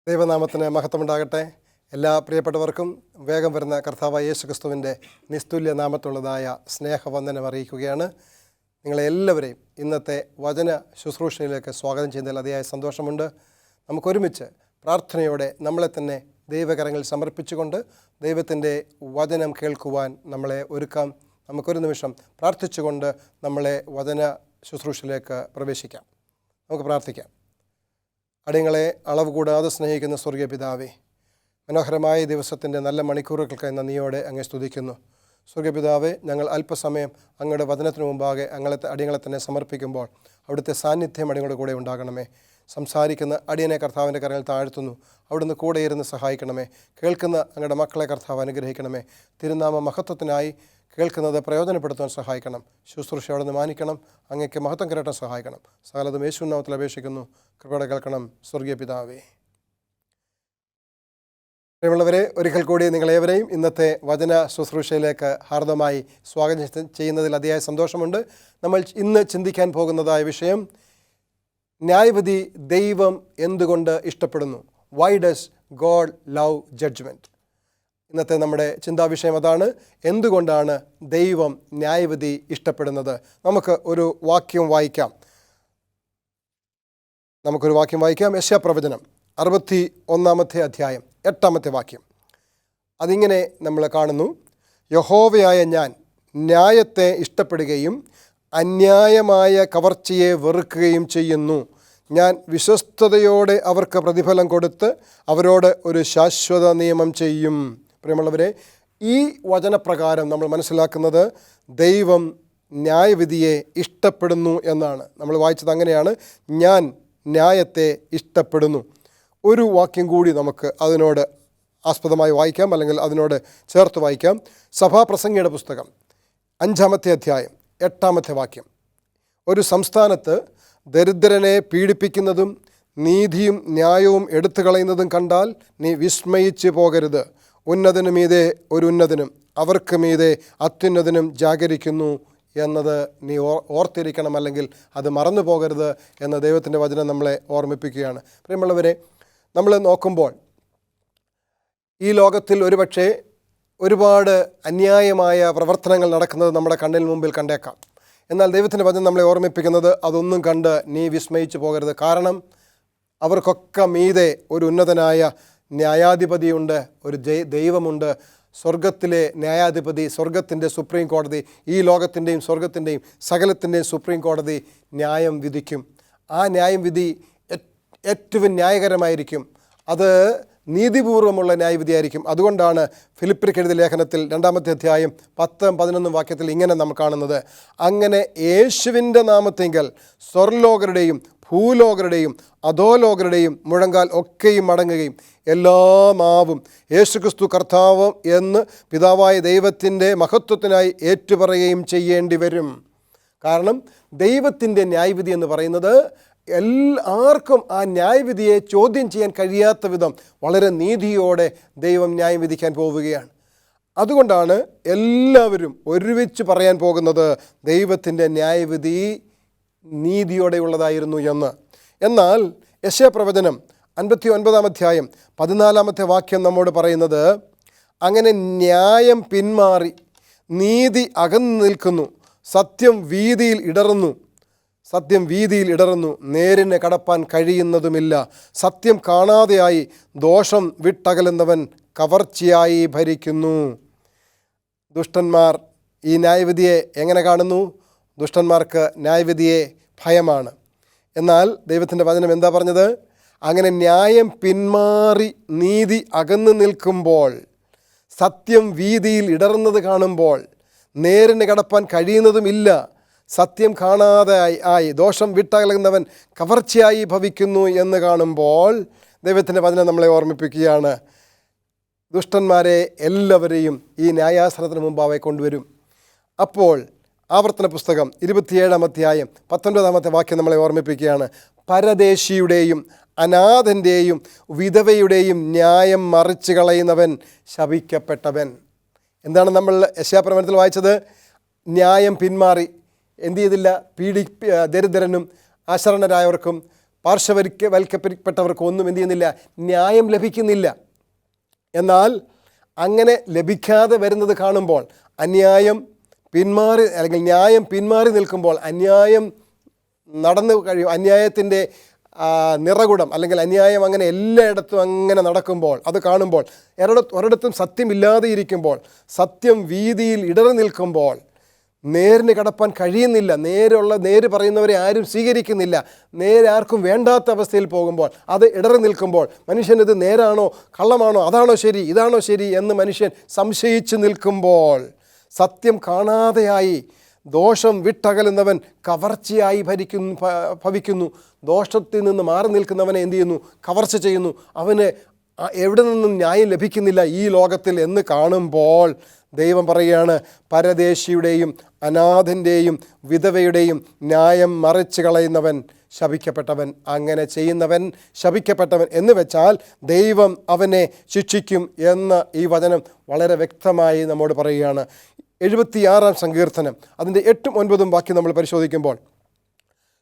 ദൈവനാമത്തിന് മഹത്വമുണ്ടാകട്ടെ. എല്ലാ പ്രിയപ്പെട്ടവർക്കും വേഗം വരുന്ന കർത്താവായ യേശുക്രിസ്തുവിൻ്റെ നിസ്തുല്യ നാമത്തുള്ളതായ സ്നേഹവന്ദനം അറിയിക്കുകയാണ്. നിങ്ങളെല്ലാവരെയും ഇന്നത്തെ വചന ശുശ്രൂഷയിലേക്ക് സ്വാഗതം ചെയ്യുന്നതിൽ അതിയായ സന്തോഷമുണ്ട്. നമുക്കൊരുമിച്ച് പ്രാർത്ഥനയോടെ നമ്മളെ തന്നെ ദൈവകരങ്ങളിൽ സമർപ്പിച്ചുകൊണ്ട് ദൈവത്തിൻ്റെ വചനം കേൾക്കുവാൻ നമ്മളെ ഒരുക്കാം. നമുക്കൊരു നിമിഷം പ്രാർത്ഥിച്ചുകൊണ്ട് നമ്മളെ വചന ശുശ്രൂഷയിലേക്ക് പ്രവേശിക്കാം. നമുക്ക് പ്രാർത്ഥിക്കാം. അടിയങ്ങളെ അളവ് കൂടാതെ സ്നേഹിക്കുന്ന സ്വർഗീയ പിതാവേ, മനോഹരമായ ദിവസത്തിൻ്റെ നല്ല മണിക്കൂറുകൾക്കായി നന്ദിയോടെ അങ്ങേ സ്തുതിക്കുന്നു. സ്വർഗീയ പിതാവേ, ഞങ്ങൾ അല്പസമയം അങ്ങയുടെ വചനത്തിന് മുമ്പാകെ അടിയങ്ങളെ തന്നെ സമർപ്പിക്കുമ്പോൾ അവിടുത്തെ സാന്നിധ്യം അടിയങ്ങളുടെ കൂടെ ഉണ്ടാകണമേ. സംസാരിക്കുന്ന അടിയനെ കർത്താവിൻ്റെ കരങ്ങളിൽ താഴ്ത്തുന്നു. അവിടുന്ന് കൂടെ ഇരുന്ന് സഹായിക്കണമേ. കേൾക്കുന്ന അങ്ങയുടെ മക്കളെ കർത്താവ് അനുഗ്രഹിക്കണമേ. തിരുനാമ മഹത്വത്തിനായി കേൾക്കുന്നത് പ്രയോജനപ്പെടുത്താൻ സഹായിക്കണം. ശുശ്രൂഷ അവിടെ നിന്ന് മാനിക്കണം. അങ്ങയ്ക്ക് മഹത്വം കരട്ടാൻ സഹായിക്കണം. സകലതും യേശുവിൻ നാമത്തിൽ അപേക്ഷിക്കുന്നു. കൃപയോടെ കേൾക്കണം സ്വർഗീയ പിതാവേ. പ്രിയമുള്ളവരെ, ഒരിക്കൽ കൂടി നിങ്ങളേവരെയും ഇന്നത്തെ വചന ശുശ്രൂഷയിലേക്ക് ഹാർദമായി സ്വാഗതം ചെയ്യുന്നതിൽ അതിയായ സന്തോഷമുണ്ട്. നമ്മൾ ഇന്ന് ചിന്തിക്കാൻ പോകുന്നതായ വിഷയം, ന്യായവിധി ദൈവം എന്തുകൊണ്ട് ഇഷ്ടപ്പെടുന്നു? Why does God love judgment? ഇന്നത്തെ നമ്മുടെ ചിന്താവിഷയം അതാണ്. എന്തുകൊണ്ടാണ് ദൈവം ന്യായവിധി ഇഷ്ടപ്പെടുന്നത്? നമുക്കൊരു വാക്യം വായിക്കാം. യെശയ്യാപ്രവചനം 61 അധ്യായം 8 വാക്യം. അതിങ്ങനെ നമ്മൾ കാണുന്നു: യഹോവയായ ഞാൻ ന്യായത്തെ ഇഷ്ടപ്പെടുകയും അന്യായമായ കവർച്ചയെ വെറുക്കുകയും ചെയ്യുന്നു. ഞാൻ വിശ്വസ്തയോടെ അവർക്ക് പ്രതിഫലം കൊടുത്ത് അവരോട് ഒരു ശാശ്വത നിയമം ചെയ്യും. പ്രിയമുള്ളവരെ, ഈ വചനപ്രകാരം നമ്മൾ മനസ്സിലാക്കുന്നത് ദൈവം ന്യായവിധിയെ ഇഷ്ടപ്പെടുന്നു എന്നാണ്. നമ്മൾ വായിച്ചത് അങ്ങനെയാണ്: ഞാൻ ന്യായത്തെ ഇഷ്ടപ്പെടുന്നു. ഒരു വാക്യം കൂടി നമുക്ക് അതിനോട് ആസ്പദമായി വായിക്കാം, അല്ലെങ്കിൽ അതിനോട് ചേർത്ത് വായിക്കാം. സഭാപ്രസംഗിയുടെ പുസ്തകം 5 അധ്യായം 8 വാക്യം. ഒരു സംസ്ഥാനത്ത് ദരിദ്രനെ പീഡിപ്പിക്കുന്നതും നീതിയും ന്യായവും എടുത്തു കളയുന്നതും കണ്ടാൽ നീ വിസ്മയിച്ച് പോകരുത്. ഉന്നതനു മീതെ ഒരു ഉന്നതനും അവർക്ക് മീതെ അത്യുന്നതനും ജാഗരിക്കുന്നു എന്നത് നീ ഓർത്തിരിക്കണം, അല്ലെങ്കിൽ അത് മറന്നു പോകരുത് എന്ന ദൈവത്തിൻ്റെ വചനം നമ്മളെ ഓർമ്മിപ്പിക്കുകയാണ്. പ്രിയമുള്ളവരെ, നമ്മൾ നോക്കുമ്പോൾ ഈ ലോകത്തിൽ ഒരുപക്ഷെ ഒരുപാട് അന്യായമായ പ്രവർത്തനങ്ങൾ നടക്കുന്നത് നമ്മുടെ കണ്ണിന് മുമ്പിൽ കണ്ടേക്കാം. എന്നാൽ ദൈവത്തിൻ്റെ വചനം നമ്മളെ ഓർമ്മിപ്പിക്കുന്നത് അതൊന്നും കണ്ട് നീ വിസ്മയിച്ചു പോകരുത്. കാരണം അവർക്കൊക്കെ മീതെ ഒരു ഉന്നതനായ ന്യായാധിപതിയുണ്ട്, ഒരു ദൈവമുണ്ട്. സ്വർഗത്തിലെ ന്യായാധിപതി, സ്വർഗത്തിൻ്റെ സുപ്രീം കോടതി, ഈ ലോകത്തിൻ്റെയും സ്വർഗത്തിൻ്റെയും സകലത്തിൻ്റെയും സുപ്രീം കോടതി ന്യായം വിധിക്കും. ആ ന്യായം വിധി ഏറ്റവും ന്യായകരമായിരിക്കും. അത് നീതിപൂർവമുള്ള ന്യായവിധിയായിരിക്കും. അതുകൊണ്ടാണ് ഫിലിപ്പിയർക്ക് എഴുതിയ ലേഖനത്തിൽ 2 അധ്യായം 10-11 വാക്യത്തിൽ ഇങ്ങനെ നമ്മൾ കാണുന്നത്: അങ്ങനെ യേശുവിൻ്റെ നാമത്തിങ്കൽ സ്വർലോകരുടെയും ഭൂലോകരുടെയും അധോലോകരുടെയും മുഴങ്കാൽ ഒക്കെയും മടങ്ങുകയും എല്ലാ നാവും യേശുക്രിസ്തു കർത്താവ് എന്ന് പിതാവായ ദൈവത്തിൻ്റെ മഹത്വത്തിനായി ഏറ്റുപറയുകയും ചെയ്യേണ്ടി വരും. കാരണം ദൈവത്തിൻ്റെ ന്യായവിധി എന്ന് പറയുന്നത് ആർക്കും ആ ന്യായവിധിയെ ചോദ്യം ചെയ്യാൻ കഴിയാത്ത വിധം വളരെ നീതിയോടെ ദൈവം ന്യായം വിധിക്കാൻ പോവുകയാണ്. അതുകൊണ്ടാണ് എല്ലാവരും ഒരുമിച്ച് പറയാൻ പോകുന്നത് ദൈവത്തിൻ്റെ ന്യായവിധി നീതിയോടെയുള്ളതായിരുന്നു എന്ന്. എന്നാൽ യെശയ്യാപ്രവചനം 59 അധ്യായം 14 വാക്യം നമ്മോട് പറയുന്നത്, അങ്ങനെ ന്യായം പിന്മാറി നീതി അകന്നു നിൽക്കുന്നു, സത്യം വീതിയിൽ ഇടറുന്നു, നേരിന് കടപ്പാൻ കഴിയുന്നതുമില്ല. സത്യം കാണാതെയായി ദോഷം വിട്ടകലുന്നവൻ കവർച്ചയായി ഭരിക്കുന്നു. ദുഷ്ടന്മാർ ഈ ന്യായവിധിയെ എങ്ങനെ കാണുന്നു? ദുഷ്ടന്മാർക്ക് ന്യായവിധിയെ ഭയമാണ്. എന്നാൽ ദൈവത്തിൻ്റെ വചനം എന്താ പറഞ്ഞത്? അങ്ങനെ ന്യായം പിന്മാറി നീതി അകന്നു നിൽക്കുമ്പോൾ, സത്യം വീതിയിൽ ഇടറുന്നത് കാണുമ്പോൾ, നേരിന് കടപ്പാൻ കഴിയുന്നതുമില്ല, സത്യം കാണാതെ ആയി ദോഷം വിട്ടകലുന്നവൻ കവർച്ചയായി ഭവിക്കുന്നു എന്ന് കാണുമ്പോൾ ദൈവത്തിൻ്റെ വചനം നമ്മളെ ഓർമ്മിപ്പിക്കുകയാണ്, ദുഷ്ടന്മാരെ എല്ലാവരെയും ഈ ന്യായാസനത്തിന് മുമ്പാകെ കൊണ്ടുവരും. അപ്പോൾ ആവർത്തന പുസ്തകം 27 അധ്യായം 19 വാക്യം നമ്മളെ ഓർമ്മിപ്പിക്കുകയാണ്: പരദേശിയുടെയും അനാഥൻ്റെയും വിധവയുടെയും ന്യായം മറിച്ച് കളയുന്നവൻ ശപിക്കപ്പെട്ടവൻ. എന്താണ് നമ്മൾ യെശയ്യാപ്രവചനത്തിൽ വായിച്ചത്? ന്യായം പിന്മാറി എന്തു ചെയ്തില്ല? ദരിദ്രനും അശരണരായവർക്കും പാർശ്വവൽക്കപ്പെട്ടവർക്ക് ഒന്നും എന്ത് ചെയ്യുന്നില്ല, ന്യായം ലഭിക്കുന്നില്ല. എന്നാൽ അങ്ങനെ ലഭിക്കാതെ വരുന്നത് കാണുമ്പോൾ, അന്യായം പിന്മാറി അല്ലെങ്കിൽ ന്യായം പിന്മാറി നിൽക്കുമ്പോൾ, അന്യായം നടന്നു കഴിയും, അന്യായത്തിൻ്റെ നിറകുടം അല്ലെങ്കിൽ അന്യായം അങ്ങനെ എല്ലായിടത്തും അങ്ങനെ നടക്കുമ്പോൾ, അത് കാണുമ്പോൾ, ഒരിടത്തും സത്യമില്ലാതെ ഇരിക്കുമ്പോൾ, സത്യം വീതിയിൽ ഇടറി നിൽക്കുമ്പോൾ, നേരിന് കടപ്പാൻ കഴിയുന്നില്ല, നേര് പറയുന്നവരെ ആരും സ്വീകരിക്കുന്നില്ല, നേരെ ആർക്കും വേണ്ടാത്ത അവസ്ഥയിൽ പോകുമ്പോൾ, അത് ഇടറി നിൽക്കുമ്പോൾ, മനുഷ്യനിത് നേരാണോ കള്ളമാണോ, അതാണോ ശരി ഇതാണോ ശരി എന്ന് മനുഷ്യൻ സംശയിച്ച് നിൽക്കുമ്പോൾ, സത്യം കാണാതെയായി ദോഷം വിട്ടകലുന്നവൻ കവർച്ചയായി ഭവിക്കുന്നു. ദോഷത്തിൽ നിന്ന് മാറി നിൽക്കുന്നവനെ എന്തു ചെയ്യുന്നു, കവർച്ച ചെയ്യുന്നു. അവന് എവിടെ നിന്നും ന്യായം ലഭിക്കുന്നില്ല ഈ ലോകത്തിൽ എന്ന് കാണുമ്പോൾ ദൈവം പറയുകയാണ്, പരദേശിയുടെയും അനാഥൻ്റെയും വിധവയുടെയും ന്യായം മറിച്ച് കളയുന്നവൻ ശപിക്കപ്പെട്ടവൻ. അങ്ങനെ ചെയ്യുന്നവൻ ശപിക്കപ്പെട്ടവൻ എന്ന് വെച്ചാൽ ദൈവം അവനെ ശിക്ഷിക്കും എന്ന് ഈ വചനം വളരെ വ്യക്തമായി നമ്മോട് പറയുകയാണ്. 76-ാം സങ്കീർത്തനം അതിൻ്റെ 8ഉം 9ഉം വാക്യം നമ്മൾ പരിശോധിക്കുമ്പോൾ,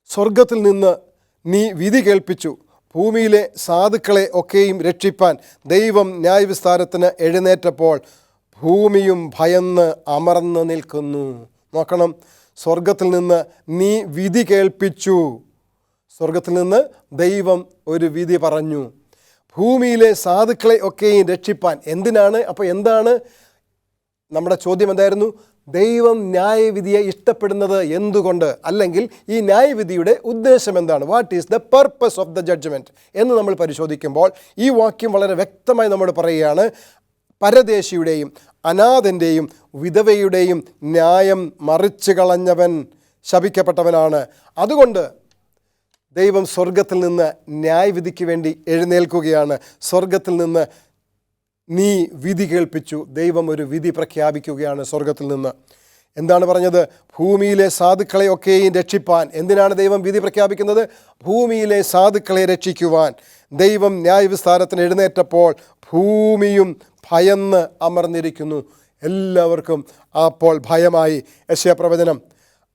സ്വർഗത്തിൽ നിന്ന് നീ വിധി കേൾപ്പിച്ചു, ഭൂമിയിലെ സാധുക്കളെ ഒക്കെയും രക്ഷിപ്പാൻ ദൈവം ന്യായവിസ്താരത്തിന് എഴുന്നേറ്റപ്പോൾ ഭൂമിയും ഭയന്ന് അമർന്ന് നിൽക്കുന്നു. നോക്കണം, സ്വർഗത്തിൽ നിന്ന് നീ വിധി കേൾപ്പിച്ചു. സ്വർഗത്തിൽ നിന്ന് ദൈവം ഒരു വിധി പറഞ്ഞു, ഭൂമിയിലെ സാധുക്കളെ ഒക്കെയും രക്ഷിപ്പാൻ. എന്തിനാണ്? അപ്പോൾ എന്താണ് നമ്മുടെ ചോദ്യം? എന്തായിരുന്നു? ദൈവം ന്യായവിധിയെ ഇഷ്ടപ്പെടുന്നത് എന്തുകൊണ്ട്, അല്ലെങ്കിൽ ഈ ന്യായവിധിയുടെ ഉദ്ദേശം എന്താണ്? What is the purpose of the judgment എന്ന് നമ്മൾ പരിശോധിക്കുമ്പോൾ ഈ വാക്യം വളരെ വ്യക്തമായി നമ്മോട് പറയുകയാണ്, പരദേശിയുടെയും അനാഥൻ്റെയും വിധവയുടെയും ന്യായം മറിച്ച് കളഞ്ഞവൻ ശപിക്കപ്പെട്ടവനാണ്. അതുകൊണ്ട് ദൈവം സ്വർഗത്തിൽ നിന്ന് ന്യായവിധിക്ക് വേണ്ടി എഴുന്നേൽക്കുകയാണ്. സ്വർഗത്തിൽ നിന്ന് നീ വിധി കേൾപ്പിച്ചു. ദൈവം ഒരു വിധി പ്രഖ്യാപിക്കുകയാണ് സ്വർഗത്തിൽ നിന്ന്. എന്താണ് പറഞ്ഞത്? ഭൂമിയിലെ സാധുക്കളെ ഒക്കെയും രക്ഷിപ്പാൻ. എന്തിനാണ് ദൈവം വിധി പ്രഖ്യാപിക്കുന്നത്? ഭൂമിയിലെ സാധുക്കളെ രക്ഷിക്കുവാൻ. ദൈവം ന്യായവിസ്താരത്തിന് എഴുന്നേറ്റപ്പോൾ ഭൂമിയും ഭയന്ന് അമർന്നിരിക്കുന്നു. എല്ലാവർക്കും അപ്പോൾ ഭയമായി. യെശയ്യാപ്രവചനം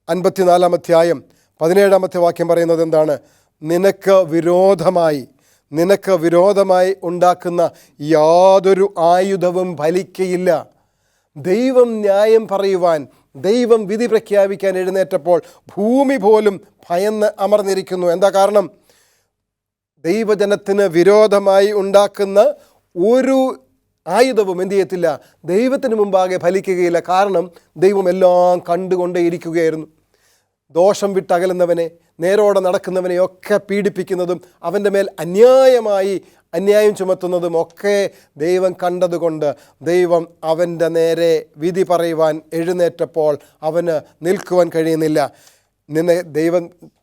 54-ാം അധ്യായം 17-ാമത്തെ വാക്യം പറയുന്നത് എന്താണ്? നിനക്ക് വിരോധമായി ഉണ്ടാക്കുന്ന യാതൊരു ആയുധവും ഫലിക്കയില്ല. ദൈവം ന്യായം പറയുവാൻ, ദൈവം വിധി പ്രഖ്യാപിക്കാൻ എഴുന്നേറ്റപ്പോൾ ഭൂമി പോലും ഭയന്ന് അമർന്നിരിക്കുന്നു. എന്താ കാരണം? ദൈവജനത്തിന് വിരോധമായി ഉണ്ടാക്കുന്ന ഒരു ആയുധവും എന്തു ചെയ്യത്തില്ല, ദൈവത്തിന് മുമ്പാകെ ഫലിക്കുകയില്ല. കാരണം ദൈവം എല്ലാം കണ്ടുകൊണ്ടേയിരിക്കുകയായിരുന്നു. ദോഷം വിട്ടകലുന്നവനെ, നേരോടെ നടക്കുന്നവനെയൊക്കെ പീഡിപ്പിക്കുന്നതും അവൻ്റെ മേൽ അന്യായം ചുമത്തുന്നതും ഒക്കെ ദൈവം കണ്ടതുകൊണ്ട് ദൈവം അവൻ്റെ നേരെ വിധി പറയുവാൻ എഴുന്നേറ്റപ്പോൾ അവന് നിൽക്കുവാൻ കഴിയുന്നില്ല.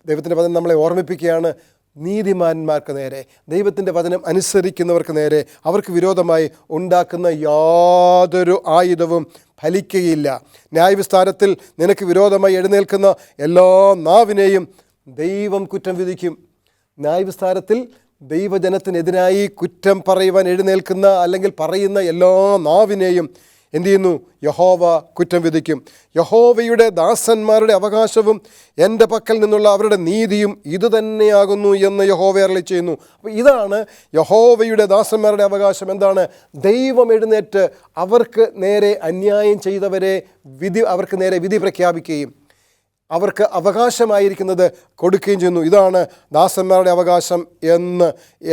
ദൈവത്തിൻ്റെ വചനം നമ്മളെ ഓർമ്മിപ്പിക്കുകയാണ്, നീതിമാന്മാർക്ക് നേരെ, ദൈവത്തിൻ്റെ വചനം അനുസരിക്കുന്നവർക്ക് നേരെ അവർക്ക് വിരോധമായി ഉണ്ടാക്കുന്ന യാതൊരു ആയുധവും ഫലിക്കുകയില്ല. ന്യായവിസ്താരത്തിൽ നിനക്ക് വിരോധമായി എഴുന്നേൽക്കുന്ന എല്ലാ നാവിനെയും ദൈവം കുറ്റം വിധിക്കും. ന്യായവിസ്താരത്തിൽ ദൈവജനത്തിനെതിരായി കുറ്റം പറയുവാൻ എഴുന്നേൽക്കുന്ന അല്ലെങ്കിൽ പറയുന്ന എല്ലാ നാവിനെയും എന്തു ചെയ്യുന്നു? യഹോവ കുറ്റം വിധിക്കും. യഹോവയുടെ ദാസന്മാരുടെ അവകാശവും എൻ്റെ പക്കൽ നിന്നുള്ള അവരുടെ നീതിയും ഇതുതന്നെയാകുന്നു എന്ന് യഹോവ അരുളിച്ചെയ്യുന്നു. അപ്പോൾ ഇതാണ് യഹോവയുടെ ദാസന്മാരുടെ അവകാശം. എന്താണ്? ദൈവം എഴുന്നേറ്റ് അവർക്ക് നേരെ അന്യായം ചെയ്തവരെ അവർക്ക് നേരെ വിധി പ്രഖ്യാപിക്കുകയും അവർക്ക് അവകാശമായിരിക്കുന്നത് കൊടുക്കുകയും ചെയ്യുന്നു. ഇതാണ് ദാസന്മാരുടെ അവകാശം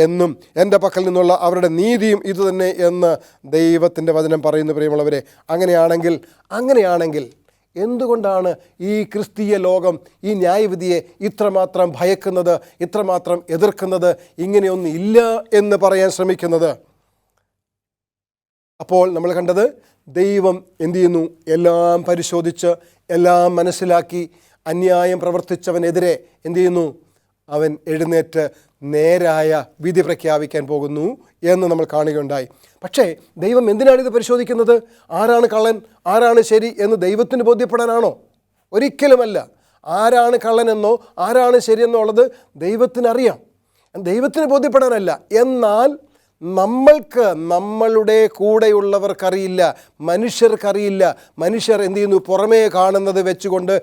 എന്നും എൻ്റെ പക്കൽ നിന്നുള്ള അവരുടെ നീതിയും ഇതുതന്നെ എന്ന് ദൈവത്തിൻ്റെ വചനം പറയുന്നു. പ്രിയമുള്ളവരെ, അങ്ങനെയാണെങ്കിൽ എന്തുകൊണ്ടാണ് ഈ ക്രിസ്തീയ ലോകം ഈ ന്യായവിധിയെ ഇത്രമാത്രം ഭയക്കുന്നത്, ഇത്രമാത്രം എതിർക്കുന്നത്, ഇങ്ങനെയൊന്നും ഇല്ല എന്ന് പറയാൻ ശ്രമിക്കുന്നത്? അപ്പോൾ നമ്മൾ കണ്ടത്, ദൈവം എന്തു ചെയ്യുന്നു? എല്ലാം പരിശോധിച്ച് എല്ലാം മനസ്സിലാക്കി അന്യായം പ്രവർത്തിച്ചവനെതിരെ എന്തു ചെയ്യുന്നു? അവൻ എഴുന്നേറ്റ് നേരായ വിധി പ്രഖ്യാപിക്കാൻ പോകുന്നു എന്ന് നമ്മൾ കാണുകയുണ്ടായി. പക്ഷേ ദൈവം എന്തിനാണിത് പരിശോധിക്കുന്നത്? ആരാണ് കള്ളൻ, ആരാണ് ശരി എന്ന് ദൈവത്തിന് ബോധ്യപ്പെടാനാണോ? ഒരിക്കലുമല്ല. ആരാണ് കള്ളനെന്നോ ആരാണ് ശരിയെന്നോ ഉള്ളത് ദൈവത്തിനറിയാം, ദൈവത്തിന് ബോധ്യപ്പെടാനല്ല. എന്നാൽ നമ്മൾക്ക് നമ്മളുടെ കൂടെയുള്ളവർക്കറിയില്ല, മനുഷ്യർക്കറിയില്ല. മനുഷ്യർ എന്ത് ചെയ്യുന്നു? പുറമേ കാണുന്നത് വെച്ചുകൊണ്ട്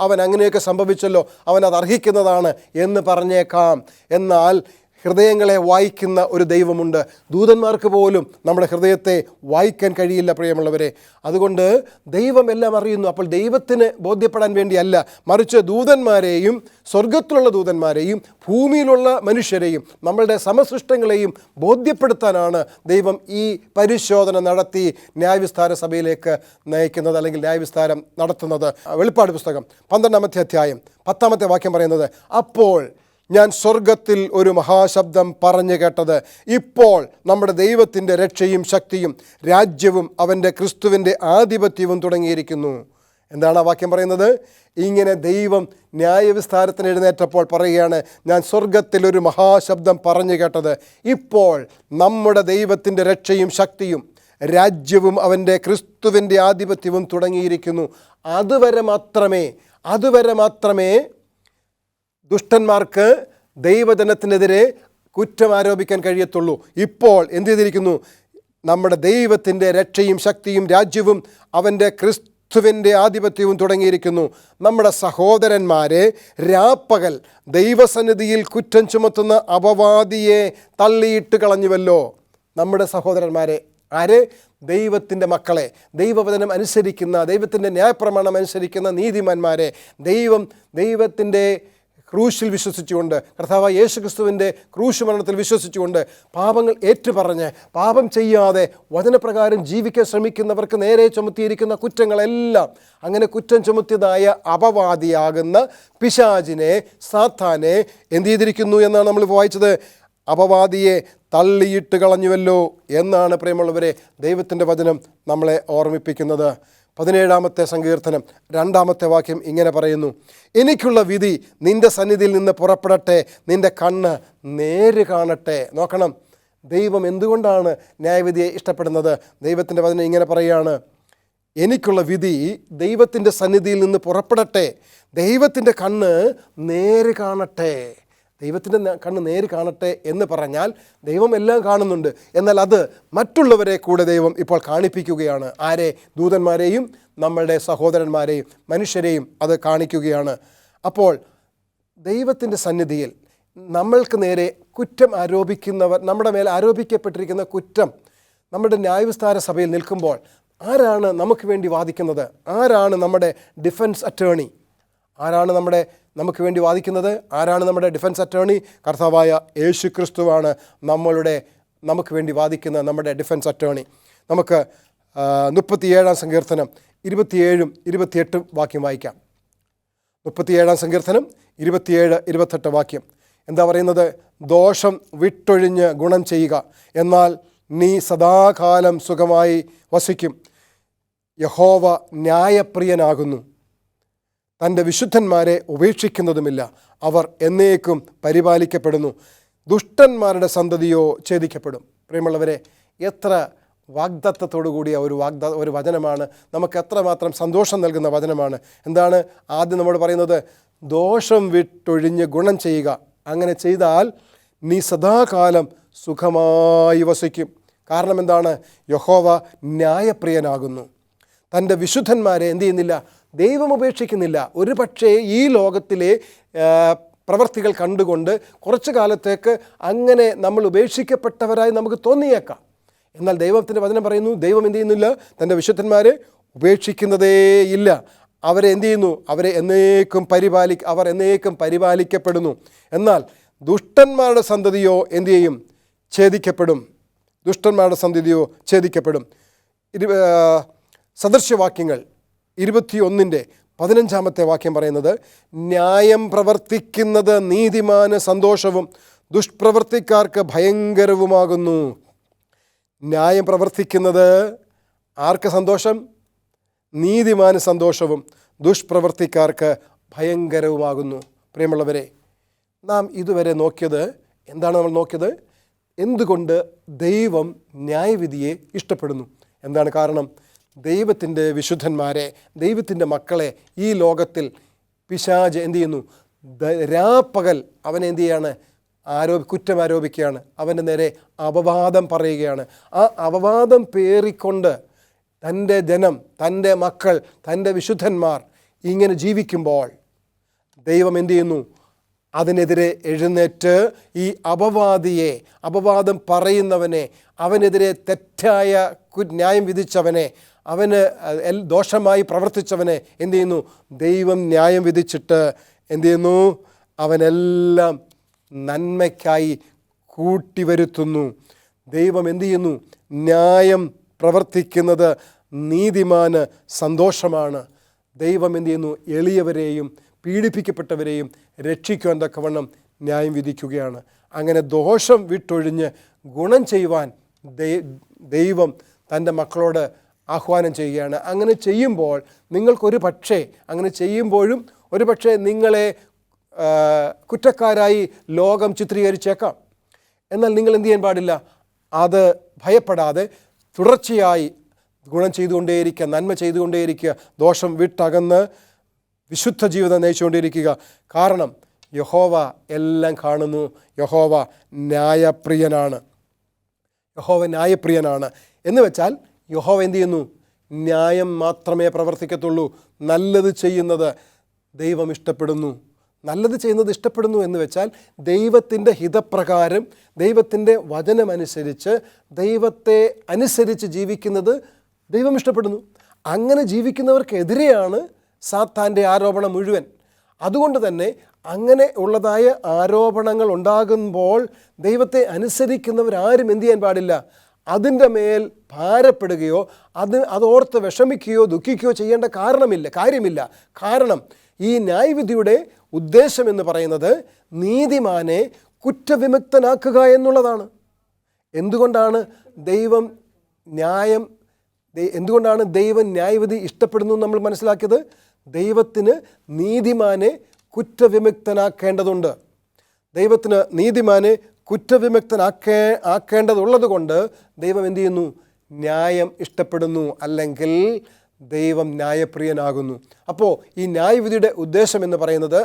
അവൻ അങ്ങനെയൊക്കെ സംഭവിച്ചല്ലോ, അവൻ അത് അർഹിക്കുന്നതാണ് എന്ന് പറഞ്ഞേക്കാം. എന്നാൽ ഹൃദയങ്ങളെ വായിക്കുന്ന ഒരു ദൈവമുണ്ട്. ദൂതന്മാർക്ക് പോലും നമ്മുടെ ഹൃദയത്തെ വായിക്കാൻ കഴിയില്ല പ്രിയമുള്ളവരെ. അതുകൊണ്ട് ദൈവം എല്ലാം അറിയുന്നു. അപ്പോൾ ദൈവത്തിന് ബോധ്യപ്പെടാൻ വേണ്ടിയല്ല, മറിച്ച് ദൂതന്മാരെയും സ്വർഗത്തിലുള്ള ദൂതന്മാരെയും ഭൂമിയിലുള്ള മനുഷ്യരെയും നമ്മളുടെ സമസൃഷ്ടങ്ങളെയും ബോധ്യപ്പെടുത്താനാണ് ദൈവം ഈ പരിശോധന നടത്തി ന്യായവിസ്താര സഭയിലേക്ക് നയിക്കുന്നത്, അല്ലെങ്കിൽ ന്യായവിസ്താരം നടത്തുന്നത്. വെളിപ്പാട് പുസ്തകം 12-ാമത്തെ അധ്യായം 10-ാമത്തെ വാക്യം പറയുന്നത്, അപ്പോൾ ഞാൻ സ്വർഗത്തിൽ ഒരു മഹാശബ്ദം പറഞ്ഞു കേട്ടത്, ഇപ്പോൾ നമ്മുടെ ദൈവത്തിൻ്റെ രക്ഷയും ശക്തിയും രാജ്യവും അവൻ്റെ ക്രിസ്തുവിൻ്റെ ആധിപത്യവും തുടങ്ങിയിരിക്കുന്നു. എന്താണ് ആ വാക്യം പറയുന്നത്? ഇങ്ങനെ ദൈവം ന്യായവിസ്താരത്തിന് എഴുന്നേറ്റപ്പോൾ പറയുകയാണ്, ഞാൻ സ്വർഗത്തിൽ ഒരു മഹാശബ്ദം പറഞ്ഞു കേട്ടത്, ഇപ്പോൾ നമ്മുടെ ദൈവത്തിൻ്റെ രക്ഷയും ശക്തിയും രാജ്യവും അവൻ്റെ ക്രിസ്തുവിൻ്റെ ആധിപത്യവും തുടങ്ങിയിരിക്കുന്നു. അതുവരെ മാത്രമേ ദുഷ്ടന്മാർക്ക് ദൈവജനത്തിനെതിരെ കുറ്റം ആരോപിക്കാൻ കഴിയത്തുള്ളൂ. ഇപ്പോൾ എന്ത് ചെയ്തിരിക്കുന്നു? നമ്മുടെ ദൈവത്തിൻ്റെ രക്ഷയും ശക്തിയും രാജ്യവും അവൻ്റെ ക്രിസ്തുവിൻ്റെ ആധിപത്യവും തുടങ്ങിയിരിക്കുന്നു. നമ്മുടെ സഹോദരന്മാരെ രാപ്പകൽ ദൈവസന്നിധിയിൽ കുറ്റം ചുമത്തുന്ന അപവാദിയെ തള്ളിയിട്ട് കളഞ്ഞുവല്ലോ. നമ്മുടെ സഹോദരന്മാരെ, ആര്? ദൈവത്തിൻ്റെ മക്കളെ, ദൈവവചനം അനുസരിക്കുന്ന, ദൈവത്തിൻ്റെ ന്യായപ്രമാണം അനുസരിക്കുന്ന നീതിമാന്മാരെ, ദൈവത്തിൻ്റെ ക്രൂശിൽ വിശ്വസിച്ചുകൊണ്ട്, കർത്താവായ യേശു ക്രിസ്തുവിൻ്റെ ക്രൂശ് മരണത്തിൽ വിശ്വസിച്ചുകൊണ്ട് പാപങ്ങൾ ഏറ്റുപറഞ്ഞ് പാപം ചെയ്യാതെ വചനപ്രകാരം ജീവിക്കാൻ ശ്രമിക്കുന്നവർക്ക് നേരെ ചുമത്തിയിരിക്കുന്ന കുറ്റങ്ങളെല്ലാം, അങ്ങനെ കുറ്റം ചുമത്തിയതായ അപവാദിയാകുന്ന പിശാചിനെ, സാത്താനെ എന്ത് ചെയ്തിരിക്കുന്നു എന്നാണ് നമ്മൾ വായിച്ചത്? അപവാദിയെ തള്ളിയിട്ട് കളഞ്ഞുവല്ലോ എന്നാണ് പ്രിയമുള്ളവരെ ദൈവത്തിൻ്റെ വചനം നമ്മളെ ഓർമ്മിപ്പിക്കുന്നത്. 17-ാമത്തെ സങ്കീർത്തനം 2-ാമത്തെ വാക്യം ഇങ്ങനെ പറയുന്നു, എനിക്കുള്ള വിധി നിൻ്റെ സന്നിധിയിൽ നിന്ന് പുറപ്പെടട്ടെ, നിൻ്റെ കണ്ണ് നേര് കാണട്ടെ. നോക്കണം, ദൈവം എന്തുകൊണ്ടാണ് ന്യായവിധിയെ ഇഷ്ടപ്പെടുന്നത്? ദൈവത്തിൻ്റെ വചനം ഇങ്ങനെ പറയുകയാണ്, എനിക്കുള്ള വിധി ദൈവത്തിൻ്റെ സന്നിധിയിൽ നിന്ന് പുറപ്പെടട്ടെ, ദൈവത്തിൻ്റെ കണ്ണ് നേര് കാണട്ടെ. ദൈവത്തിൻ്റെ കണ്ണ് നേര് കാണട്ടെ എന്ന് പറഞ്ഞാൽ ദൈവം എല്ലാം കാണുന്നുണ്ട്, എന്നാൽ അത് മറ്റുള്ളവരെ കൂടെ ദൈവം ഇപ്പോൾ കാണിപ്പിക്കുകയാണ്. ആരെ? ദൂതന്മാരെയും നമ്മളുടെ സഹോദരന്മാരെയും മനുഷ്യരെയും അത് കാണിക്കുകയാണ്. അപ്പോൾ ദൈവത്തിൻ്റെ സന്നിധിയിൽ നമ്മൾക്ക് നേരെ കുറ്റം ആരോപിക്കുന്നവർ, നമ്മുടെ മേൽ ആരോപിക്കപ്പെട്ടിരിക്കുന്ന കുറ്റം നമ്മുടെ ന്യായവിസ്താര സഭയിൽ നിൽക്കുമ്പോൾ ആരാണ് നമുക്ക് വേണ്ടി വാദിക്കുന്നത്? ആരാണ് നമ്മുടെ ഡിഫൻസ് അറ്റേണി? ആരാണ് നമുക്ക് വേണ്ടി വാദിക്കുന്നത്? ആരാണ് നമ്മുടെ ഡിഫൻസ് അറ്റേണി? കർത്താവായ യേശു ക്രിസ്തുവാണ് നമുക്ക് വേണ്ടി വാദിക്കുന്ന നമ്മുടെ ഡിഫൻസ് അറ്റേണി. നമുക്ക് 37-ാം സങ്കീർത്തനം 27-28 വാക്യം വായിക്കാം. 37-ാം സങ്കീർത്തനം 27-28 വാക്യം എന്താ പറയുന്നത്? ദോഷം വിട്ടൊഴിഞ്ഞ് ഗുണം ചെയ്യുക, എന്നാൽ നീ സദാകാലം സുഖമായി വസിക്കും. യഹോവ ന്യായപ്രിയനാകുന്നു, തൻ്റെ വിശുദ്ധന്മാരെ ഉപേക്ഷിക്കുന്നതുമില്ല, അവർ എന്നേക്കും പരിപാലിക്കപ്പെടുന്നു. ദുഷ്ടന്മാരുടെ സന്തതിയോ ഛേദിക്കപ്പെടും. പ്രിയമുള്ളവരെ, എത്ര വാഗ്ദത്തത്തോടു കൂടിയ ഒരു വചനമാണ്, നമുക്ക് എത്രമാത്രം സന്തോഷം നൽകുന്ന വചനമാണ്. എന്താണ് ആദ്യം നമ്മൾ പറയുന്നത്? ദോഷം വിട്ടൊഴിഞ്ഞ് ഗുണം ചെയ്യുക. അങ്ങനെ ചെയ്താൽ നീ സദാകാലം സുഖമായി വസിക്കും. കാരണം എന്താണ്? യഹോവ ന്യായപ്രിയനാകുന്നു, തൻ്റെ വിശുദ്ധന്മാരെ എന്ത് ചെയ്യുന്നില്ല? ദൈവം ഉപേക്ഷിക്കുന്നില്ല. ഒരു പക്ഷേ ഈ ലോകത്തിലെ പ്രവർത്തികൾ കണ്ടുകൊണ്ട് കുറച്ചു കാലത്തേക്ക് അങ്ങനെ നമ്മൾ ഉപേക്ഷിക്കപ്പെട്ടവരായി നമുക്ക് തോന്നിയേക്കാം. എന്നാൽ ദൈവത്തിൻ്റെ വചനം പറയുന്നു, ദൈവം എന്ത് ചെയ്യുന്നില്ല? തൻ്റെ വിശുദ്ധന്മാരെ ഉപേക്ഷിക്കുന്നതേയില്ല. അവരെ എന്ത് ചെയ്യുന്നു? അവർ എന്നേക്കും പരിപാലിക്കപ്പെടുന്നു. എന്നാൽ ദുഷ്ടന്മാരുടെ സന്തതിയോ എന്തു ചെയ്യും? ഛേദിക്കപ്പെടും. ദുഷ്ടന്മാരുടെ സന്തതിയോ ഛേദിക്കപ്പെടും. സദൃശ്യവാക്യങ്ങൾ 21-15 വാക്യം പറയുന്നത്, ന്യായം പ്രവർത്തിക്കുന്നത് നീതിമാന് സന്തോഷവും ദുഷ്പ്രവർത്തിക്കാർക്ക് ഭയങ്കരവുമാകുന്നു. ന്യായം പ്രവർത്തിക്കുന്നത് ആർക്ക് സന്തോഷം? നീതിമാന് സന്തോഷവും ദുഷ്പ്രവർത്തിക്കാർക്ക് ഭയങ്കരവുമാകുന്നു. പ്രിയമുള്ളവരെ, നാം ഇതുവരെ നോക്കിയത് എന്താണ്? നമ്മൾ നോക്കിയത് എന്തുകൊണ്ട് ദൈവം ന്യായവിധിയെ ഇഷ്ടപ്പെടുന്നു. എന്താണ് കാരണം? ദൈവത്തിൻ്റെ വിശുദ്ധന്മാരെ, ദൈവത്തിൻ്റെ മക്കളെ ഈ ലോകത്തിൽ പിശാച് എന്ത് ചെയ്യുന്നു? രാപ്പകൽ അവനെ എന്ത് ചെയ്യാണ്? കുറ്റം ആരോപിക്കുകയാണ്, അവൻ്റെ നേരെ അപവാദം പറയുകയാണ്. ആ അപവാദം പേറിക്കൊണ്ട് തൻ്റെ ജനം, തൻ്റെ മക്കൾ, തൻ്റെ വിശുദ്ധന്മാർ ഇങ്ങനെ ജീവിക്കുമ്പോൾ ദൈവം എന്തു ചെയ്യുന്നു? അതിനെതിരെ എഴുന്നേറ്റ് ഈ അപവാദം പറയുന്നവനെ, അവനെതിരെ തെറ്റായ ന്യായം വിധിച്ചവനെ, അവന് ദോഷമായി പ്രവർത്തിച്ചവനെ എന്തു ചെയ്യുന്നു? ദൈവം ന്യായം വിധിച്ചിട്ട് എന്തു ചെയ്യുന്നു? അവനെല്ലാം നന്മയ്ക്കായി കൂട്ടിവരുത്തുന്നു. ദൈവം എന്തു ചെയ്യുന്നു? ന്യായം പ്രവർത്തിക്കുന്നത് നീതിമാന് സന്തോഷമാണ്. ദൈവം എന്തു ചെയ്യുന്നു? എളിയവരെയും പീഡിപ്പിക്കപ്പെട്ടവരെയും രക്ഷിക്കുവാൻ തക്കവണ്ണം ന്യായം വിധിക്കുകയാണ്. അങ്ങനെ ദോഷം വിട്ടൊഴിഞ്ഞ് ഗുണം ചെയ്യുവാൻ ദൈവം തൻ്റെ മക്കളോട് ആഹ്വാനം ചെയ്യുകയാണ്. അങ്ങനെ ചെയ്യുമ്പോൾ അങ്ങനെ ചെയ്യുമ്പോഴും ഒരു പക്ഷേ നിങ്ങളെ കുറ്റക്കാരായി ലോകം ചിത്രീകരിച്ചേക്കാം. എന്നാൽ നിങ്ങൾ എന്തു ചെയ്യാൻ പാടില്ല? അത് ഭയപ്പെടാതെ തുടർച്ചയായി ഗുണം ചെയ്തുകൊണ്ടേയിരിക്കുക, നന്മ ചെയ്തുകൊണ്ടേയിരിക്കുക, ദോഷം വിട്ടകന്ന് വിശുദ്ധ ജീവിതം നയിച്ചുകൊണ്ടിരിക്കുക. കാരണം യഹോവ എല്ലാം കാണുന്നു. യഹോവ ന്യായപ്രിയനാണ്. എന്ന് വെച്ചാൽ യഹോവ എന്തു ചെയ്യുന്നു? ന്യായം മാത്രമേ പ്രവർത്തിക്കത്തുള്ളൂ. നല്ലത് ചെയ്യുന്നത് ദൈവം ഇഷ്ടപ്പെടുന്നു. നല്ലത് ചെയ്യുന്നത് ഇഷ്ടപ്പെടുന്നു എന്ന് വെച്ചാൽ ദൈവത്തിൻ്റെ ഹിതപ്രകാരം, ദൈവത്തിൻ്റെ വചനമനുസരിച്ച്, ദൈവത്തെ അനുസരിച്ച് ജീവിക്കുന്നത് ദൈവം ഇഷ്ടപ്പെടുന്നു. അങ്ങനെ ജീവിക്കുന്നവർക്കെതിരെയാണ് സാത്താൻ്റെ ആരോപണം മുഴുവൻ. അതുകൊണ്ട് തന്നെ അങ്ങനെ ഉള്ളതായ ആരോപണങ്ങൾ ഉണ്ടാകുമ്പോൾ ദൈവത്തെ അനുസരിക്കുന്നവരാരും എന്തു ചെയ്യാൻ പാടില്ല? അതിൻ്റെ മേൽ ഭാരപ്പെടുകയോ അതോർത്ത് വിഷമിക്കുകയോ ദുഃഖിക്കുകയോ ചെയ്യേണ്ട കാര്യമില്ല. കാരണം ഈ ന്യായവിധിയുടെ ഉദ്ദേശം എന്ന് പറയുന്നത് നീതിമാനെ കുറ്റവിമുക്തനാക്കുക എന്നുള്ളതാണ്. എന്തുകൊണ്ടാണ് ദൈവം ന്യായവിധി ഇഷ്ടപ്പെടുന്നു നമ്മൾ മനസ്സിലാക്കിയത്? ദൈവത്തിന് നീതിമാനെ കുറ്റവിമുക്തനാക്കേണ്ടതുണ്ട്. ദൈവത്തിന് നീതിമാനെ ആക്കേണ്ടതുള്ളത് കൊണ്ട് ദൈവം എന്തു ചെയ്യുന്നു? ന്യായം ഇഷ്ടപ്പെടുന്നു. അല്ലെങ്കിൽ ദൈവം ന്യായപ്രിയനാകുന്നു. അപ്പോൾ ഈ ന്യായവിധിയുടെ ഉദ്ദേശം എന്ന് പറയുന്നത്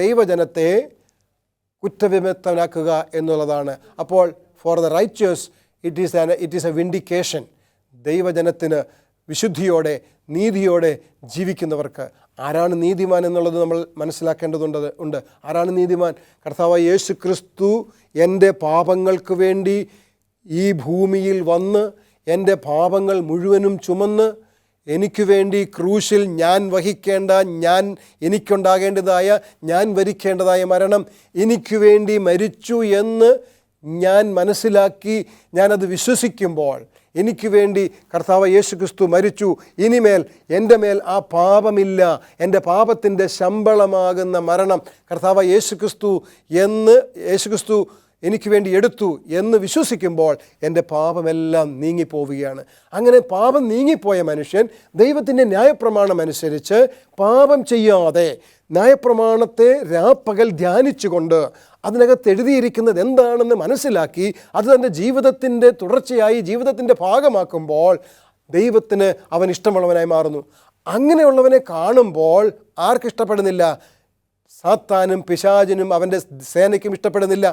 ദൈവജനത്തെ കുറ്റവിമുക്തനാക്കുക എന്നുള്ളതാണ്. അപ്പോൾ for the righteous it is a vindication. ദൈവജനത്തിന് വിശുദ്ധിയോടെ നീതിയോടെ ജീവിക്കുന്നവർക്ക് ആരാണ് നീതിമാൻ എന്നുള്ളത് നമ്മൾ മനസ്സിലാക്കേണ്ടതുണ്ട്. ആരാണ് നീതിമാൻ? കർത്താവായ യേശു ക്രിസ്തു എൻ്റെ പാപങ്ങൾക്ക് വേണ്ടി ഈ ഭൂമിയിൽ വന്ന് എൻ്റെ പാപങ്ങൾ മുഴുവനും ചുമന്ന് എനിക്ക് വേണ്ടി ക്രൂശിൽ ഞാൻ വരിക്കേണ്ടതായ മരണം എനിക്ക് വേണ്ടി മരിച്ചു എന്ന് ഞാൻ മനസ്സിലാക്കി ഞാനത് വിശ്വസിക്കുമ്പോൾ, എനിക്ക് വേണ്ടി കർത്താവ് യേശു ക്രിസ്തു മരിച്ചു, ഇനിമേൽ എൻ്റെ മേൽ ആ പാപമില്ല, എൻ്റെ പാപത്തിൻ്റെ ശമ്പളമാകുന്ന മരണം കർത്താവ് യേശു ക്രിസ്തു എനിക്ക് വേണ്ടി എടുത്തു എന്ന് വിശ്വസിക്കുമ്പോൾ എൻ്റെ പാപമെല്ലാം നീങ്ങിപ്പോവുകയാണ്. അങ്ങനെ പാപം നീങ്ങിപ്പോയ മനുഷ്യൻ ദൈവത്തിൻ്റെ ന്യായപ്രമാണം അനുസരിച്ച് പാപം ചെയ്യാതെ ന്യായപ്രമാണത്തെ രാപ്പകൽ ധ്യാനിച്ചുകൊണ്ട് അതിനകത്ത് എഴുതിയിരിക്കുന്നത് എന്താണെന്ന് മനസ്സിലാക്കി അത് തൻ്റെ ജീവിതത്തിൻ്റെ തുടർച്ചയായി ജീവിതത്തിൻ്റെ ഭാഗമാക്കുമ്പോൾ ദൈവത്തിന് അവൻ ഇഷ്ടമുള്ളവനായി മാറുന്നു. അങ്ങനെയുള്ളവനെ കാണുമ്പോൾ ആർക്കിഷ്ടപ്പെടുന്നില്ല? സാത്താനും പിശാചിനും അവൻ്റെ സേനയ്ക്കും ഇഷ്ടപ്പെടുന്നില്ല.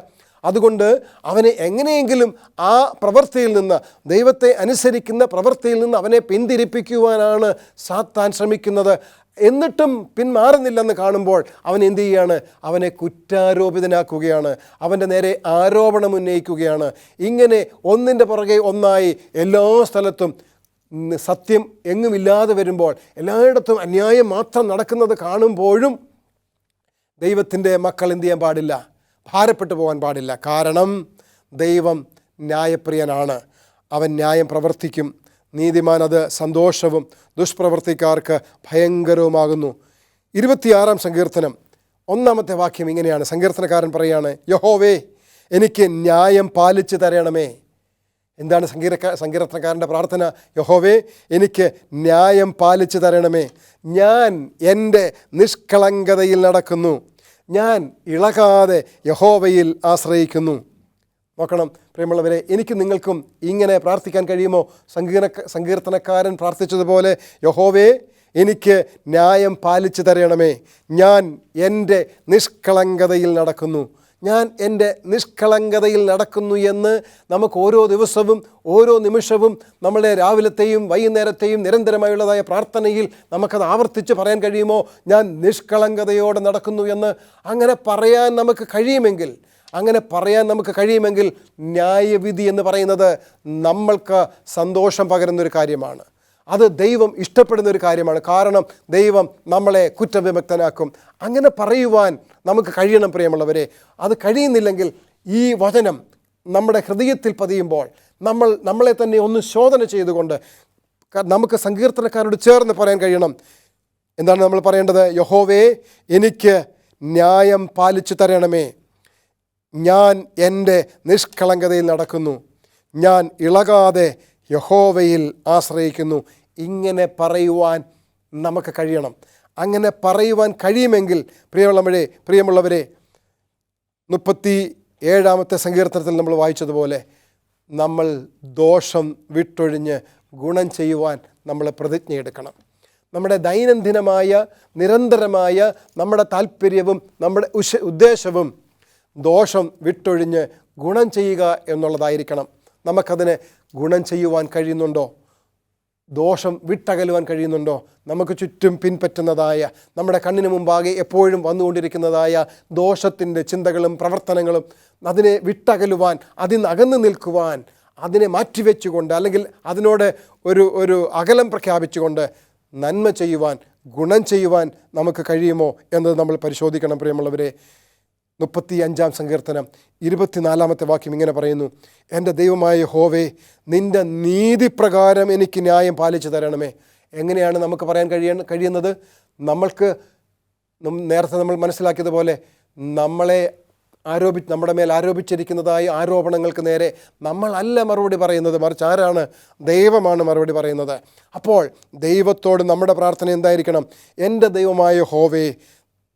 അതുകൊണ്ട് അവനെ എങ്ങനെയെങ്കിലും ആ പ്രവൃത്തിയിൽ നിന്ന്, ദൈവത്തെ അനുസരിക്കുന്ന പ്രവൃത്തിയിൽ നിന്ന് അവനെ പിന്തിരിപ്പിക്കുവാനാണ് സാത്താൻ ശ്രമിക്കുന്നത്. എന്നിട്ടും പിന്മാറുന്നില്ലെന്ന് കാണുമ്പോൾ അവൻ എന്തു ചെയ്യുകയാണ്? അവനെ കുറ്റാരോപിതനാക്കുകയാണ്, അവൻ്റെ നേരെ ആരോപണം ഉന്നയിക്കുകയാണ്. ഇങ്ങനെ ഒന്നിൻ്റെ പുറകെ ഒന്നായി എല്ലാ സ്ഥലത്തും സത്യം എങ്ങുമില്ലാതെ വരുമ്പോൾ, എല്ലായിടത്തും അന്യായം മാത്രം നടക്കുന്നത് കാണുമ്പോഴും ദൈവത്തിൻ്റെ മക്കൾ എന്തു ചെയ്യാൻ പാടില്ല? ഭാരപ്പെട്ടു പോകാൻ പാടില്ല. കാരണം ദൈവം ന്യായപ്രിയനാണ്. അവൻ ന്യായം പ്രവർത്തിക്കും. നീതിമാൻ അത് സന്തോഷവും ദുഷ്പ്രവർത്തിക്കാർക്ക് ഭയങ്കരവുമാകുന്നു. 26-ാം സങ്കീർത്തനം 1-ാമത്തെ വാക്യം ഇങ്ങനെയാണ്. സങ്കീർത്തനക്കാരൻ പറയാണ്, യഹോവേ എനിക്ക് ന്യായം പാലിച്ചു തരണമേ. എന്താണ് സങ്കീർത്തനക്കാരൻ്റെ പ്രാർത്ഥന? യഹോവേ എനിക്ക് ന്യായം പാലിച്ചു തരണമേ. ഞാൻ എൻ്റെ നിഷ്കളങ്കതയിൽ നടക്കുന്നു, ഞാൻ ഇളകാതെ യഹോവയിൽ ആശ്രയിക്കുന്നു. നോക്കണം പ്രിയമുള്ളവരെ, എനിക്ക് നിങ്ങൾക്കും ഇങ്ങനെ പ്രാർത്ഥിക്കാൻ കഴിയുമോ? സങ്കീർത്തനക്കാരൻ പ്രാർത്ഥിച്ചതുപോലെ, യഹോവേ എനിക്ക് ന്യായം പാലിച്ചു തരണമേ, ഞാൻ എൻ്റെ നിഷ്കളങ്കതയിൽ നടക്കുന്നു, ഞാൻ എൻ്റെ നിഷ്കളങ്കതയിൽ നടക്കുന്നു എന്ന് നമുക്ക് ഓരോ ദിവസവും ഓരോ നിമിഷവും നമ്മുടെ രാവിലത്തെയും വൈകുന്നേരത്തെയും നിരന്തരമായുള്ളതായ പ്രാർത്ഥനയിൽ നമുക്കത് ആവർത്തിച്ച് പറയാൻ കഴിയുമോ? ഞാൻ നിഷ്കളങ്കതയോടെ നടക്കുന്നു എന്ന്. അങ്ങനെ പറയാൻ നമുക്ക് കഴിയുമെങ്കിൽ ന്യായവിധി എന്ന് പറയുന്നത് നമ്മൾക്ക് സന്തോഷം പകരുന്നൊരു കാര്യമാണ്. അത് ദൈവം ഇഷ്ടപ്പെടുന്ന ഒരു കാര്യമാണ്. കാരണം ദൈവം നമ്മളെ കുറ്റവിമുക്തനാക്കും. അങ്ങനെ പറയുവാൻ നമുക്ക് കഴിയണം പ്രിയമുള്ളവരെ. അത് കഴിയുന്നില്ലെങ്കിൽ ഈ വചനം നമ്മുടെ ഹൃദയത്തിൽ പതിയുമ്പോൾ നമ്മളെ തന്നെ ഒന്ന് ശോധന ചെയ്തുകൊണ്ട് നമുക്ക് സങ്കീർത്തനക്കാരോട് ചേർന്ന് പറയാൻ കഴിയണം. എന്താണ് നമ്മൾ പറയേണ്ടത്? യഹോവേ, എനിക്ക് ന്യായം പാലിച്ചു തരണമേ. ഞാൻ എൻ്റെ നിഷ്കളങ്കതയിൽ നടക്കുന്നു. ഞാൻ ഇളകാതെ യഹോവയിൽ ആശ്രയിക്കുന്നു. ഇങ്ങനെ പറയുവാൻ നമുക്ക് കഴിയണം. അങ്ങനെ പറയുവാൻ കഴിയുമെങ്കിൽ പ്രിയമുള്ളവരെ 37-ാമത്തെ സങ്കീർത്തനത്തിൽ നമ്മൾ വായിച്ചതുപോലെ നമ്മൾ ദോഷം വിട്ടൊഴിഞ്ഞ് ഗുണം ചെയ്യുവാൻ നമ്മൾ പ്രതിജ്ഞയെടുക്കണം. നമ്മുടെ ദൈനംദിനമായ നിരന്തരമായ നമ്മുടെ താല്പര്യവും നമ്മുടെ ഉദ്ദേശവും ദോഷം വിട്ടൊഴിഞ്ഞ് ഗുണം ചെയ്യുക എന്നുള്ളതായിരിക്കണം. നമുക്കതിന് ഗുണം ചെയ്യുവാൻ കഴിയുന്നുണ്ടോ? ദോഷം വിട്ടകലുവാൻ കഴിയുന്നുണ്ടോ? നമുക്ക് ചുറ്റും പിൻപറ്റുന്നതായ നമ്മുടെ കണ്ണിന് മുമ്പാകെ എപ്പോഴും വന്നുകൊണ്ടിരിക്കുന്നതായ ദോഷത്തിൻ്റെ ചിന്തകളും പ്രവർത്തനങ്ങളും അതിനെ വിട്ടകലുവാൻ, അതിന് അകന്നു നിൽക്കുവാൻ, അതിനെ മാറ്റിവെച്ചുകൊണ്ട് അല്ലെങ്കിൽ അതിനോട് ഒരു അകലം പ്രഖ്യാപിച്ചുകൊണ്ട് നന്മ ചെയ്യുവാൻ, ഗുണം ചെയ്യുവാൻ നമുക്ക് കഴിയുമോ എന്നത് നമ്മൾ പരിശോധിക്കണം പ്രിയമുള്ളവരെ. 35-ാം സങ്കീർത്തനം 24-ാമത്തെ വാക്യം ഇങ്ങനെ പറയുന്നു: എൻ്റെ ദൈവമായ യഹോവേ, നിൻ്റെ നീതിപ്രകാരം എനിക്ക് ന്യായം പാലിച്ചു തരണമേ. എങ്ങനെയാണ് നമുക്ക് പറയാൻ കഴിയുന്നത്? നേരത്തെ നമ്മൾ മനസ്സിലാക്കിയതുപോലെ നമ്മുടെ മേൽ ആരോപിച്ചിരിക്കുന്നതായ ആരോപണങ്ങൾക്ക് നേരെ നമ്മളല്ല മറുപടി പറയുന്നത്, മറിച്ച് ആരാണ്? ദൈവമാണ് മറുപടി പറയുന്നത്. അപ്പോൾ ദൈവത്തോട് നമ്മുടെ പ്രാർത്ഥന എന്തായിരിക്കണം? എൻ്റെ ദൈവമായ യഹോവേ,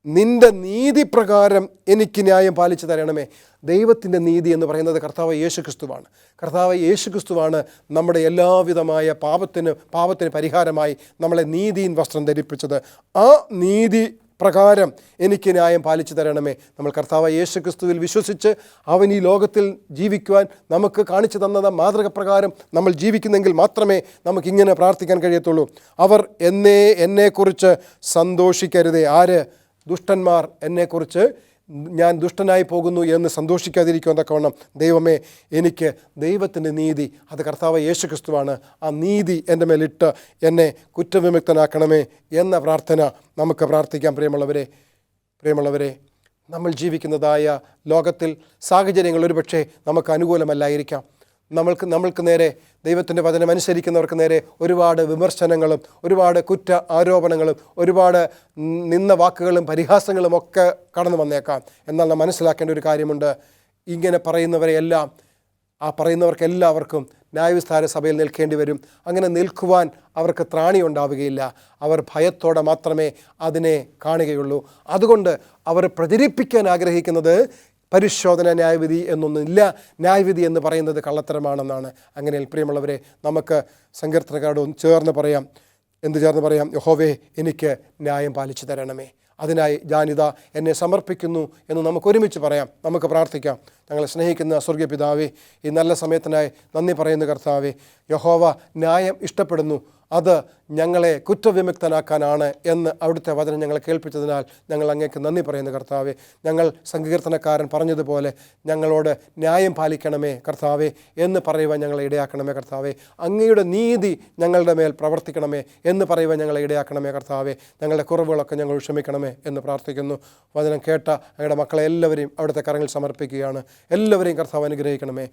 നിൻ്റെ നീതിപ്രകാരം എനിക്ക് ന്യായം പാലിച്ചു തരണമേ. ദൈവത്തിൻ്റെ നീതി എന്ന് പറയുന്നത് കർത്താവ് യേശുക്രിസ്തുവാണ്. കർത്താവ് യേശുക്രിസ്തുവാണ് നമ്മുടെ എല്ലാവിധമായ പാപത്തിന് പരിഹാരമായി നമ്മളെ നീതിയിൻ വസ്ത്രം ധരിപ്പിച്ചത്. ആ നീതി പ്രകാരം എനിക്ക് ന്യായം പാലിച്ചു തരണമേ. നമ്മൾ കർത്താവ് യേശുക്രിസ്തുവിൽ വിശ്വസിച്ച് അവൻ ഈ ലോകത്തിൽ ജീവിക്കുവാൻ നമുക്ക് കാണിച്ചു തന്നത് മാതൃക പ്രകാരം നമ്മൾ ജീവിക്കുന്നെങ്കിൽ മാത്രമേ നമുക്കിങ്ങനെ പ്രാർത്ഥിക്കാൻ കഴിയത്തുള്ളൂ. അവർ എന്നെക്കുറിച്ച് സന്തോഷിക്കരുതേ. ആര്? ദുഷ്ടന്മാർ എന്നെക്കുറിച്ച് ഞാൻ ദുഷ്ടനായി പോകുന്നു എന്ന് സന്തോഷിക്കാതിരിക്കുവാൻ തക്കവണ്ണം ദൈവമേ, എനിക്ക് ദൈവത്തിൻ്റെ നീതി, അത് കർത്താവ് യേശുക്രിസ്തുവാണ്, ആ നീതി എൻ്റെ മേലിട്ട് എന്നെ കുറ്റവിമുക്തനാക്കണമേ എന്ന പ്രാർത്ഥന നമുക്ക് പ്രാർത്ഥിക്കാം. പ്രിയമുള്ളവരെ, നമ്മൾ ജീവിക്കുന്നതായ ലോകത്തിൽ സാഹചര്യങ്ങൾ ഒരുപക്ഷെ നമുക്ക് അനുകൂലമല്ലായിരിക്കാം. നമ്മൾക്ക് നേരെ, ദൈവത്തിൻ്റെ വചനം അനുസരിക്കുന്നവർക്ക് നേരെ ഒരുപാട് വിമർശനങ്ങളും ഒരുപാട് കുറ്റ ആരോപണങ്ങളും ഒരുപാട് നിന്ന വാക്കുകളും പരിഹാസങ്ങളും ഒക്കെ കടന്നു വന്നേക്കാം. എന്നാൽ നാം മനസ്സിലാക്കേണ്ട ഒരു കാര്യമുണ്ട്. ഇങ്ങനെ പറയുന്നവർക്കെല്ലാവർക്കും ന്യായവിസ്താര സഭയിൽ നിൽക്കേണ്ടി വരും. അങ്ങനെ നിൽക്കുവാൻ അവർക്ക് ത്രാണി ഉണ്ടാവുകയില്ല. അവർ ഭയത്തോടെ മാത്രമേ അതിനെ കാണുകയുള്ളൂ. അതുകൊണ്ട് അവർ പ്രചരിപ്പിക്കാൻ ആഗ്രഹിക്കുന്നത് പരിശോധന, ന്യായവിധി എന്നൊന്നുമില്ല. ന്യായവിധി എന്ന് പറയുന്നത് കള്ളത്തരമാണെന്നാണ്. അങ്ങനെ പ്രിയമുള്ളവരെ, നമുക്ക് സങ്കീർത്തനക്കാരോട് ചേർന്ന് പറയാം: യഹോവേ, എനിക്ക് ന്യായം പാലിച്ചു തരണമേ. അതിനായി ഞാനിതാ എന്നെ സമർപ്പിക്കുന്നു എന്ന് നമുക്ക് ഒരുമിച്ച് പറയാം. നമുക്ക് പ്രാർത്ഥിക്കാം. ഞങ്ങളെ സ്നേഹിക്കുന്ന സ്വർഗീയ പിതാവേ, ഈ നല്ല സമയത്തിനായി നന്ദി പറയുന്ന കർത്താവേ, യഹോവ ന്യായം ഇഷ്ടപ്പെടുന്നു. അത് ഞങ്ങളെ കുറ്റവിമുക്തനാക്കാനാണ് എന്ന് അവിടുത്തെ വചനം ഞങ്ങളെ കേൾപ്പിച്ചതിനാൽ ഞങ്ങൾ അങ്ങേക്ക് നന്ദി പറയുന്നു കർത്താവേ. ഞങ്ങൾ സങ്കീർത്തനക്കാരൻ പറഞ്ഞതുപോലെ ഞങ്ങളോട് ന്യായം പാലിക്കണമേ കർത്താവേ എന്ന് പറയുവാൻ ഞങ്ങളെ ഇടയാക്കണമേ കർത്താവേ. അങ്ങയുടെ നീതി ഞങ്ങളുടെ മേൽ പ്രവർത്തിക്കണമേ എന്ന് പറയുവാൻ ഞങ്ങളെ ഇടയാക്കണമേ കർത്താവേ. ഞങ്ങളുടെ കുറവുകളൊക്കെ ഞങ്ങൾ ക്ഷമിക്കണമേ എന്ന് പ്രാർത്ഥിക്കുന്നു. വചനം കേട്ട അങ്ങയുടെ മക്കളെ എല്ലാവരെയും അവിടുത്തെ കരങ്ങളിൽ സമർപ്പിക്കുകയാണ്. എല്ലാവരെയും കർത്താവ് അനുഗ്രഹിക്കണമേ.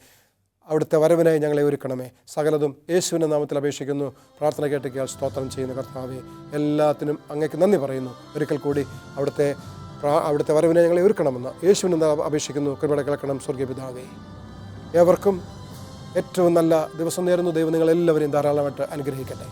അവിടുത്തെ വരവിനായി ഞങ്ങളെ ഒരുക്കണമേ. സകലതും യേശുവിൻ്റെ നാമത്തിൽ അപേക്ഷിക്കുന്നു. പ്രാർത്ഥന കേട്ടിരിക്കാൻ സ്തോത്രം ചെയ്യുന്ന കർത്താവേ, എല്ലാത്തിനും അങ്ങേക്ക് നന്ദി പറയുന്നു. ഒരിക്കൽ കൂടി അവിടുത്തെ വരവിനായി ഞങ്ങളെ ഒരുക്കണമെന്ന് യേശുവിനെ അപേക്ഷിക്കുന്നു. കൃപയുടെ കേൾക്കണം സ്വർഗീയ പിതാവേ. ഏവർക്കും ഏറ്റവും നല്ല ദിവസം നേരുന്നു. ദൈവം നിങ്ങളെല്ലാവരെയും ധാരാളമായിട്ട് അനുഗ്രഹിക്കട്ടെ.